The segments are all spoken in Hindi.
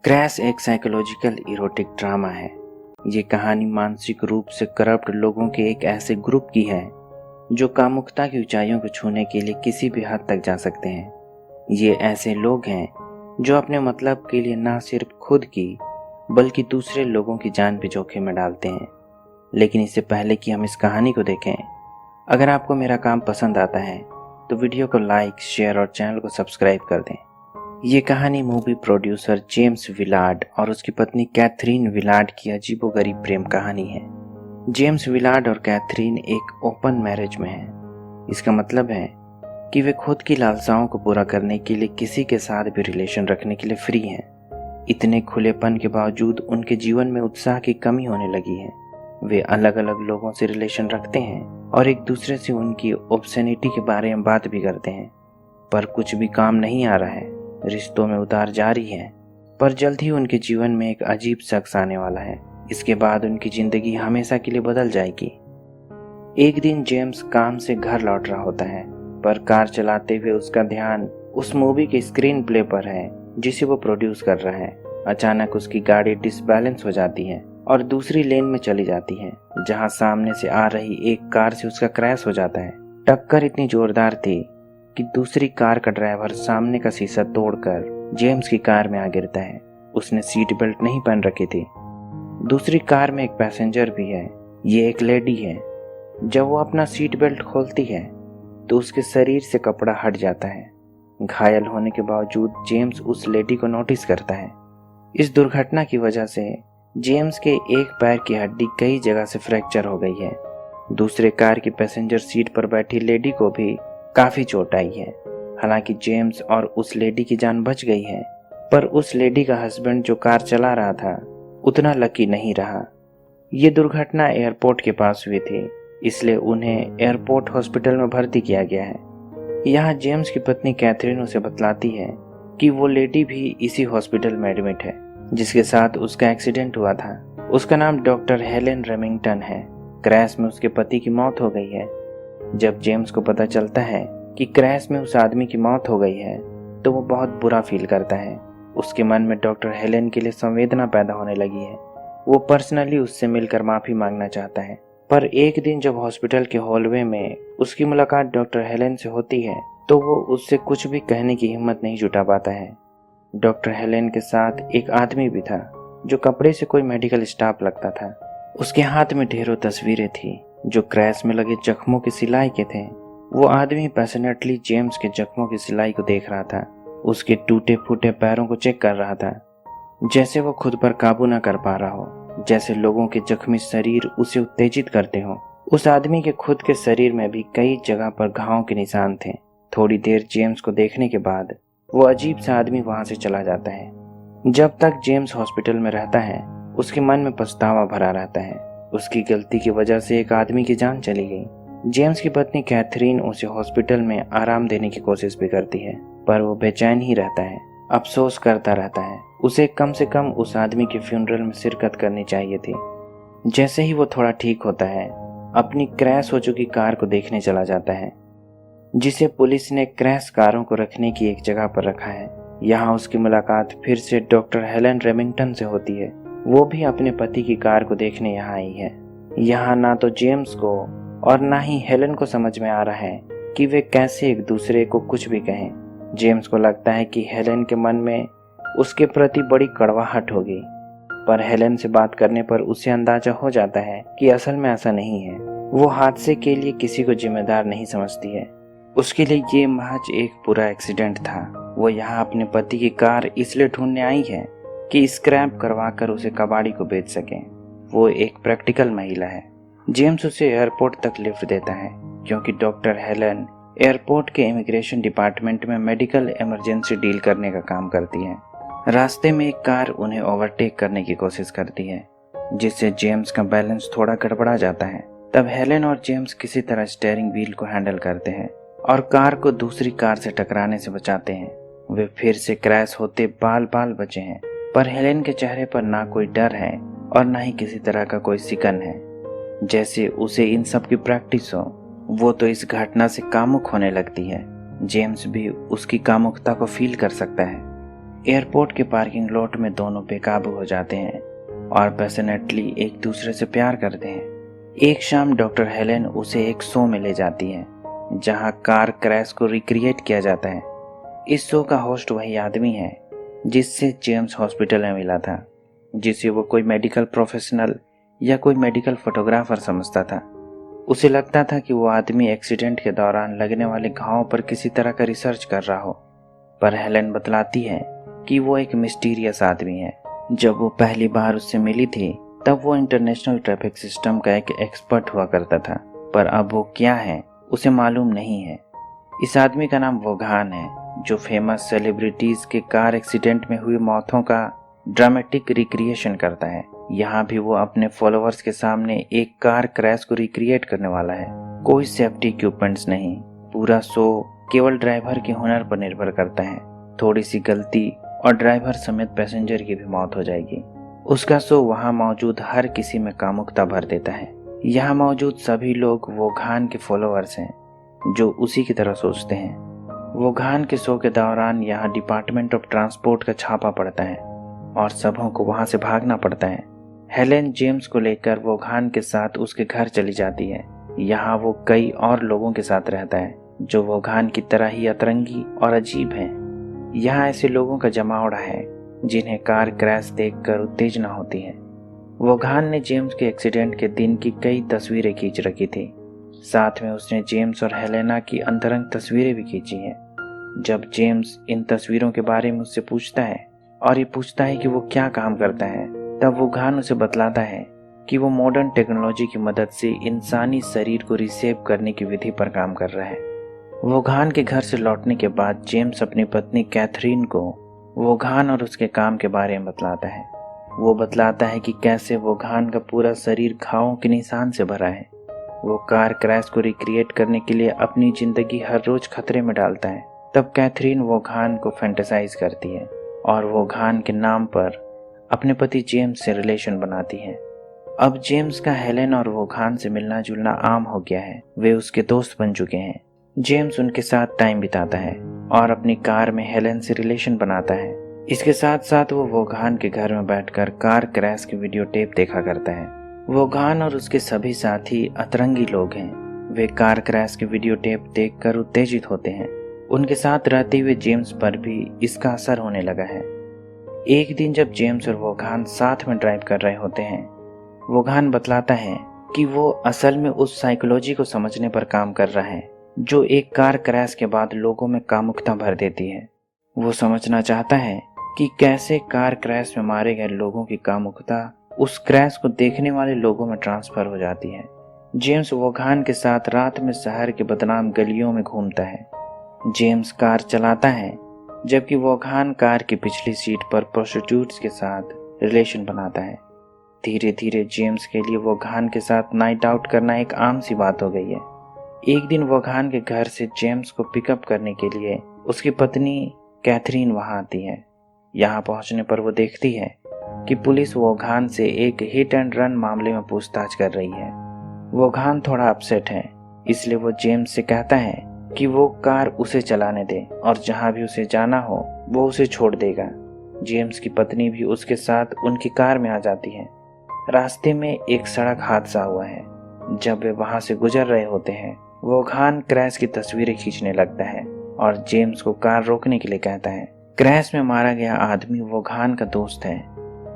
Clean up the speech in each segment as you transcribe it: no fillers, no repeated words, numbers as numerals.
क्रैश एक साइकोलॉजिकल इरोटिक ड्रामा है। ये कहानी मानसिक रूप से करप्ट लोगों के एक ऐसे ग्रुप की है जो कामुकता की ऊंचाइयों को छूने के लिए किसी भी हद तक जा सकते हैं। ये ऐसे लोग हैं जो अपने मतलब के लिए ना सिर्फ खुद की बल्कि दूसरे लोगों की जान भी जोखिम में डालते हैं। लेकिन इससे पहले कि हम इस कहानी को देखें, अगर आपको मेरा काम पसंद आता है तो वीडियो को लाइक, शेयर और चैनल को सब्सक्राइब कर दें। ये कहानी मूवी प्रोड्यूसर जेम्स विलार्ड और उसकी पत्नी कैथरीन विलार्ड की अजीबोगरीब प्रेम कहानी है। जेम्स विलार्ड और कैथरीन एक ओपन मैरिज में हैं। इसका मतलब है कि वे खुद की लालसाओं को पूरा करने के लिए किसी के साथ भी रिलेशन रखने के लिए फ्री हैं। इतने खुलेपन के बावजूद उनके जीवन में उत्साह की कमी होने लगी है। वे अलग अलग लोगों से रिलेशन रखते हैं और एक दूसरे से उनकी ऑब्सेनिटी के बारे में बात भी करते हैं, पर कुछ भी काम नहीं आ रहा है। रिश्तों में उतार जारी है, पर जल्द ही उनके जीवन में एक अजीब शख्स आने वाला है। इसके बाद उनकी जिंदगी हमेशा के लिए बदल जाएगी। एक दिन जेम्स काम से घर लौट रहा होता है, पर कार चलाते हुए उसका ध्यान उस मूवी के स्क्रीन प्ले पर है जिसे वो प्रोड्यूस कर रहा है। अचानक उसकी गाड़ी डिसबैलेंस हो जाती है और दूसरी लेन में चली जाती है, जहां सामने से आ रही एक कार से उसका क्रैश हो जाता है। टक्कर इतनी जोरदार थी कि दूसरी कार का ड्राइवर सामने का शीशा तोड़कर जेम्स की कार में आ गिरता है। उसने सीट बेल्ट नहीं पहन रखी थी। दूसरी कार में एक पैसेंजर भी है, ये एक लेडी है। जब वो अपना सीट बेल्ट खोलती है तो उसके शरीर से कपड़ा हट जाता है। घायल होने के बावजूद जेम्स उस लेडी को नोटिस करता है। इस दुर्घटना की वजह से जेम्स के एक पैर की हड्डी कई जगह से फ्रैक्चर हो गई है। दूसरे कार की पैसेंजर सीट पर बैठी लेडी को भी काफी चोट आई है। हालांकि जेम्स और उस लेडी की जान बच गई है, पर उस लेडी का हस्बैंड जो कार चला रहा था उतना लकी नहीं रहा। ये दुर्घटना एयरपोर्ट के पास हुई थी, इसलिए उन्हें एयरपोर्ट हॉस्पिटल में भर्ती किया गया है। यहाँ जेम्स की पत्नी कैथरीन उसे बतलाती है कि वो लेडी भी इसी हॉस्पिटल में एडमिट है जिसके साथ उसका एक्सीडेंट हुआ था। उसका नाम डॉक्टर हेलेन रेमिंगटन है। क्रैश में उसके पति की मौत हो गई है। जब जेम्स को पता चलता है कि क्रैश में उस आदमी की मौत हो गई है तो वो बहुत बुरा फील करता है। उसके मन में डॉक्टर हेलेन के लिए संवेदना पैदा होने लगी है। वो पर्सनली उससे मिलकर माफी मांगना चाहता है। पर एक दिन जब हॉस्पिटल के हॉलवे में उसकी मुलाकात डॉक्टर हेलेन से होती है तो वो उससे कुछ भी कहने की हिम्मत नहीं जुटा पाता है। डॉक्टर हेलेन के साथ एक आदमी भी था जो कपड़े से कोई मेडिकल स्टाफ लगता था। उसके हाथ में ढेरों तस्वीरें थी जो क्रैश में लगे जख्मों की सिलाई के थे। वो आदमी पैशनेटली जेम्स के जख्मों की सिलाई को देख रहा था। उसके टूटे फूटे पैरों को चेक कर रहा था, जैसे वो खुद पर काबू न कर पा रहा हो, जैसे लोगों के जख्मी शरीर उसे उत्तेजित करते हो। उस आदमी के खुद के शरीर में भी कई जगह पर घावों के निशान थे। थोड़ी देर जेम्स को देखने के बाद वो अजीब सा आदमी वहां से चला जाता है। जब तक जेम्स हॉस्पिटल में रहता है उसके मन में पछतावा भरा रहता है। उसकी गलती की वजह से एक आदमी की जान चली गई। जेम्स की पत्नी कैथरीन उसे हॉस्पिटल में आराम देने की कोशिश भी करती है, पर वो बेचैन ही रहता है, अफसोस करता रहता है। उसे कम से कम उस आदमी के फ्यूनरल में शिरकत करनी चाहिए थी। जैसे ही वो थोड़ा ठीक होता है, अपनी क्रैश हो चुकी कार को देखने चला जाता है, जिसे पुलिस ने क्रैश कारों को रखने की एक जगह पर रखा है। यहाँ उसकी मुलाकात फिर से डॉक्टर हेलेन रेमिंगटन से होती है। वो भी अपने पति की कार को देखने यहाँ आई है। यहाँ ना तो जेम्स को और ना ही हेलेन को समझ में आ रहा है कि वे कैसे एक दूसरे को कुछ भी कहें। जेम्स को लगता है कि हेलेन के मन में उसके प्रति बड़ी कड़वाहट होगी, पर हेलेन से बात करने पर उसे अंदाजा हो जाता है कि असल में ऐसा नहीं है। वो हादसे के लिए किसी को जिम्मेदार नहीं समझती है। उसके लिए ये महज एक पूरा एक्सीडेंट था। वो यहाँ अपने पति की कार इसलिए ढूंढने आई है कि स्क्रैप करवाकर उसे कबाड़ी को बेच सके। वो एक प्रैक्टिकल महिला है। जेम्स उसे एयरपोर्ट तक लिफ्ट देता है क्योंकि डॉक्टर हेलेन एयरपोर्ट के इमिग्रेशन डिपार्टमेंट में मेडिकल इमरजेंसी डील करने का काम करती है। रास्ते में एक कार उन्हें ओवरटेक करने की कोशिश करती है, जिससे जेम्स का बैलेंस थोड़ा गड़बड़ा जाता है। तब हेलेन और जेम्स किसी तरह स्टीयरिंग व्हील को हैंडल करते हैं और कार को दूसरी कार से टकराने से बचाते हैं। वे फिर से क्रैश होते बाल बाल बचे हैं, पर हेलेन के चेहरे पर ना कोई डर है और ना ही किसी तरह का कोई सिकन है, जैसे उसे इन सब की प्रैक्टिस हो। वो तो इस घटना से कामुक होने लगती है। जेम्स भी उसकी कामुकता को फील कर सकता है। एयरपोर्ट के पार्किंग लॉट में दोनों बेकाबू हो जाते हैं और पैशनेटली एक दूसरे से प्यार करते हैं। एक शाम डॉक्टर हेलेन उसे एक शो में ले जाती है जहां कार क्रैश को रिक्रिएट किया जाता है। इस शो का होस्ट वही आदमी है जिससे जेम्स हॉस्पिटल में मिला था, जिसे वो कोई मेडिकल प्रोफेशनल या कोई मेडिकल फोटोग्राफर समझता था। उसे लगता था कि वो आदमी एक्सीडेंट के दौरान लगने वाले घावों पर किसी तरह का रिसर्च कर रहा हो, पर हेलेन बतलाती है कि वो एक मिस्टीरियस आदमी है। जब वो पहली बार उससे मिली थी तब वो इंटरनेशनल ट्रैफिक सिस्टम का एक एक्सपर्ट हुआ करता था, पर अब वो क्या है उसे मालूम नहीं है। इस आदमी का नाम वोघान है, जो फेमस सेलिब्रिटीज के कार एक्सीडेंट में हुई मौतों का ड्रामेटिक रिक्रिएशन करता है। यहाँ भी वो अपने फॉलोअर्स के सामने एक कार क्रैश को रिक्रिएट करने वाला है। कोई सेफ्टी इक्विपमेंट्स नहीं, पूरा शो केवल ड्राइवर के हुनर पर निर्भर करता है। थोड़ी सी गलती और ड्राइवर समेत पैसेंजर की भी मौत हो जाएगी। उसका शो वहाँ मौजूद हर किसी में कामुकता भर देता है। यहाँ मौजूद सभी लोग वोघान के फॉलोअर्स हैं जो उसी की तरह सोचते हैं। वोघान के शो के दौरान यहाँ डिपार्टमेंट ऑफ ट्रांसपोर्ट का छापा पड़ता है और सबों को वहाँ से भागना पड़ता है। हेलेन जेम्स को लेकर वोघान के साथ उसके घर चली जाती है। यहाँ वो कई और लोगों के साथ रहता है जो वोघान की तरह ही अतरंगी और अजीब हैं। यहाँ ऐसे लोगों का जमावड़ा है जिन्हें कार क्रैश देखकर उत्तेजना होती है। वोघान ने जेम्स के एक्सीडेंट के दिन की कई तस्वीरें खींच रखी थी। साथ में उसने जेम्स और हेलेना की अंतरंग तस्वीरें भी खींची हैं। जब जेम्स इन तस्वीरों के बारे में उससे पूछता है और ये पूछता है कि वो क्या काम करता है, तब वोघान उसे बतलाता है कि वो मॉडर्न टेक्नोलॉजी की मदद से इंसानी शरीर को रिसेव करने की विधि पर काम कर रहा है। वोघान के घर से लौटने के बाद जेम्स अपनी पत्नी कैथरीन को वोघान और उसके काम के बारे में बतलाता है। वो बतलाता है कि कैसे वोघान का पूरा शरीर घावों के निशान से भरा है। वो कार क्रैश को रिक्रिएट करने के लिए अपनी जिंदगी हर रोज खतरे में डालता है। तब कैथरीन वोघान को फैंटेसाइज करती है और वोघान के नाम पर अपने पति जेम्स से रिलेशन बनाती है। अब जेम्स का हेलेन और वोघान से मिलना जुलना आम हो गया है। वे उसके दोस्त बन चुके हैं। जेम्स उनके साथ टाइम बिताता है और अपनी कार में हेलेन से रिलेशन बनाता है। इसके साथ साथ वो वोघान के घर में बैठकर कार क्रैश की वीडियो टेप देखा करता है। वोघान और उसके सभी साथी अतरंगी लोग हैं। वे कार क्रैश की वीडियो टेप देखकर उत्तेजित होते हैं। उनके साथ रहते हुए जेम्स पर भी इसका असर होने लगा है। एक दिन जब जेम्स और वोघान साथ में ड्राइव कर रहे होते हैं, वोघान बतलाता है कि वो असल में उस साइकोलॉजी को समझने पर काम कर रहा है जो एक कार क्रैश के बाद लोगों में कामुकता भर देती है। वो समझना चाहता है कि कैसे कार क्रैश में मारे गए लोगों की कामुकता उस क्रैश को देखने वाले लोगों में ट्रांसफर हो जाती है। जेम्स वोघान के साथ रात में शहर के बदनाम गलियों में घूमता है। जेम्स कार चलाता है जबकि वोघान कार की पिछली सीट पर प्रोस्टिट्यूट्स के साथ रिलेशन बनाता है। धीरे धीरे जेम्स के लिए वोघान के साथ नाइट आउट करना एक आम सी बात हो गई है। एक दिन वोघान के घर से जेम्स को पिकअप करने के लिए उसकी पत्नी कैथरीन वहां आती है। यहाँ पहुंचने पर वो देखती है कि पुलिस वोघान से एक हिट एंड रन मामले में पूछताछ कर रही है। वोघान थोड़ा अपसेट है, इसलिए वो जेम्स से कहता है कि वो कार उसे चलाने दे और जहां भी उसे जाना हो वो उसे छोड़ देगा। जेम्स की पत्नी भी उसके साथ उनकी कार में आ जाती है। रास्ते में एक सड़क हादसा हुआ है। जब वे वहां से गुजर रहे होते हैं, वोघान क्रैश की तस्वीरें खींचने लगता है और जेम्स को कार रोकने के लिए कहता है। क्रैश में मारा गया आदमी वोघान का दोस्त है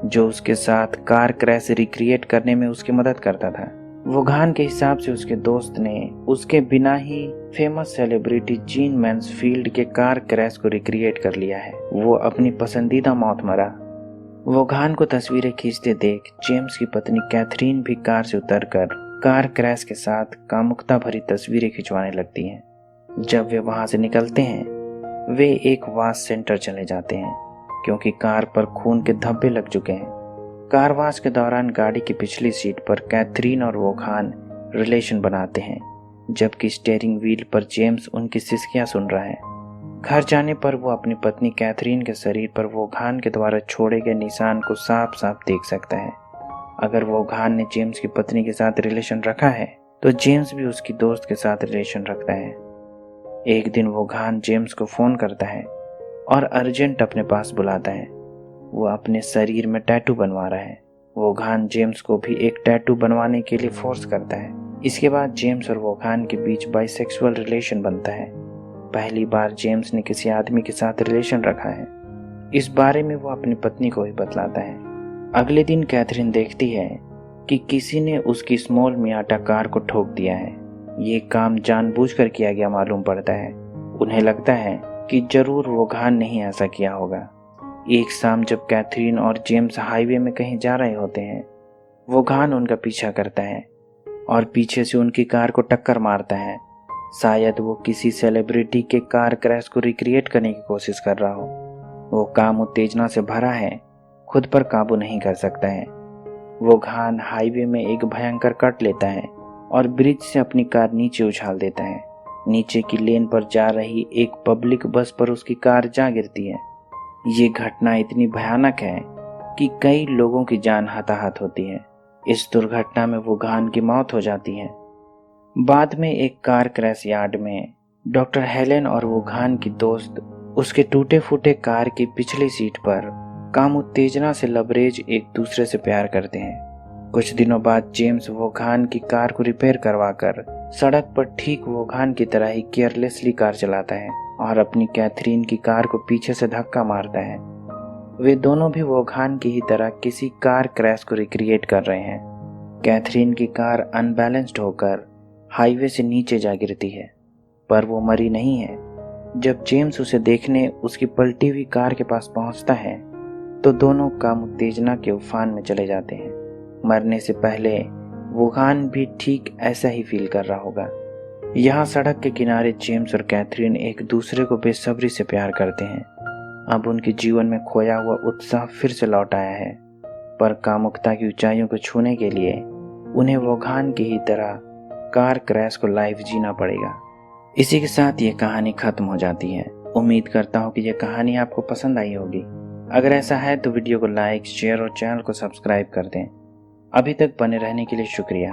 जो उसके साथ कार क्रैश रिक्रिएट करने में उसकी मदद करता था। वोघान के हिसाब से उसके दोस्त ने उसके बिना ही फेमस सेलिब्रिटी जीन मैन्सफील्ड के कार क्रैश को रिक्रिएट कर लिया है। वो अपनी पसंदीदा मौत मरा। वोघान को तस्वीरें खींचते देख जेम्स की पत्नी कैथरीन भी कार से उतरकर कार क्रैश के साथ कामुकता भरी तस्वीरें खिंचवाने लगती हैं। जब वे वहां से निकलते हैं, वे एक वॉश सेंटर चले जाते हैं क्योंकि कार पर खून के धब्बे लग चुके हैं। कार वॉश के दौरान गाड़ी की पिछली सीट पर कैथरीन और वोघान रिलेशन बनाते हैं जबकि स्टीयरिंग व्हील पर जेम्स उनकी सिसकियां सुन रहा है। घर जाने पर वो अपनी पत्नी कैथरीन के शरीर पर वोघान के द्वारा छोड़े गए निशान को साफ साफ देख सकता है। अगर वोघान ने जेम्स की पत्नी के साथ रिलेशन रखा है तो जेम्स भी उसकी दोस्त के साथ रिलेशन रखता है। एक दिन वोघान जेम्स को फोन करता है और अर्जेंट अपने पास बुलाता है। वो अपने शरीर में टैटू बनवा रहा है। वोघान जेम्स को भी एक टैटू बनवाने के लिए फोर्स करता है। इसके बाद जेम्स और वोघान के बीच बाइसेक्सुअल रिलेशन बनता है। पहली बार जेम्स ने किसी आदमी के साथ रिलेशन रखा है। इस बारे में वो अपनी पत्नी को ही बतलाता है। अगले दिन कैथरीन देखती है कि किसी ने उसकी स्मॉल मियाटा कार को ठोक दिया है। ये काम जानबूझकर किया गया मालूम पड़ता है। उन्हें लगता है कि जरूर वोघान ने ही ऐसा किया होगा। एक शाम जब कैथरीन और जेम्स हाईवे में कहीं जा रहे होते हैं, वोघान उनका पीछा करता है और पीछे से उनकी कार को टक्कर मारता है। शायद वो किसी सेलिब्रिटी के कार क्रैश को रिक्रिएट करने की कोशिश कर रहा हो। वो काम उत्तेजना से भरा है, खुद पर काबू नहीं कर सकता है। वोघान हाईवे में एक भयंकर कट लेता है और ब्रिज से अपनी कार नीचे उछाल देता है। नीचे की लेन पर जा रही एक पब्लिक बस पर उसकी कार जा गिरती है। ये घटना इतनी भयानक है कि कई लोगों की जान हताहत होती है। इस दुर्घटना में वोघान की मौत हो जाती है। बाद में एक कार क्रैश यार्ड में डॉक्टर हेलेन और वोघान की दोस्त उसके टूटे फूटे कार की पिछली सीट पर काम उत्तेजना से लबरेज एक दूसरे से प्यार करते हैं। कुछ दिनों बाद जेम्स वोघान की कार को रिपेयर करवाकर सड़क पर ठीक वोघान की तरह ही केयरलेसली कार चलाता है और अपनी कैथरीन की कार को पीछे से धक्का मारता है। वे दोनों भी वोघान की ही तरह किसी कार क्रैश को रिक्रिएट कर रहे हैं। कैथरीन की कार अनबैलेंस्ड होकर हाईवे से नीचे जा गिरती है, पर वो मरी नहीं है। जब जेम्स उसे देखने उसकी पलटी हुई कार के पास पहुंचता है तो दोनों काम उत्तेजना के उफान में चले जाते हैं। मरने से पहले वोघान भी ठीक ऐसा ही फील कर रहा होगा। यहाँ सड़क के किनारे जेम्स और कैथरीन एक दूसरे को बेसब्री से प्यार करते हैं। अब उनके जीवन में खोया हुआ उत्साह फिर से लौट आया है, पर कामुकता की ऊंचाइयों को छूने के लिए उन्हें वोघान की ही तरह कार क्रैश को लाइव जीना पड़ेगा। इसी के साथ ये कहानी खत्म हो जाती है। उम्मीद करता हूँ कि यह कहानी आपको पसंद आई होगी। अगर ऐसा है तो वीडियो को लाइक, शेयर और चैनल को सब्सक्राइब कर दें। अभी तक बने रहने के लिए शुक्रिया।